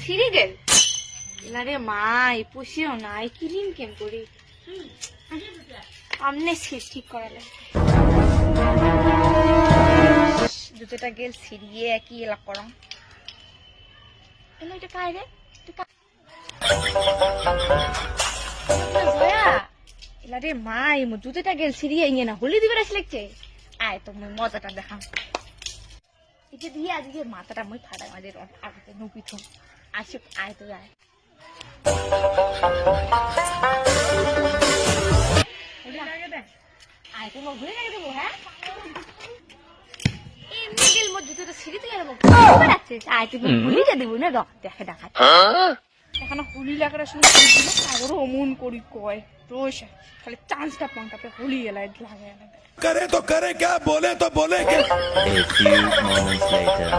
ছিঁড়ে গেল এলারে মাই পুষিও না এই ক্লিন কেম করি আমনে ঠিক করা লাগে জুতোটা গেল ছিঁড়িয়ে কি এলা করম এলা এটা কায় রে এলারে মাই মো জুতোটা গেল ছিঁড়িয়ে ইয়ে না হোলি দিবে লাগছে আয় তো মই মজাটা দেখাম এটা দিয়ে আজকে মাথাটা মই ফাটাই আমাদের আগে নুপিঠুম আসুক আয় তো আয় আয় তো ঘুরে লাগে দেবো হ্যাঁ এমনি গেল মোর জুতোটা ছিঁড়ে তুই আয় তুই ভুলিটা দেবো না দেখে দেখা এখানে হোলি লাগাটা শুনে আরো অমন করি কয় রোজ খালি চান্সটা পাঙ্কাতে হোলি এলাই লাগে करे तो करे क्या बोले तो बोले क्या A few moments later.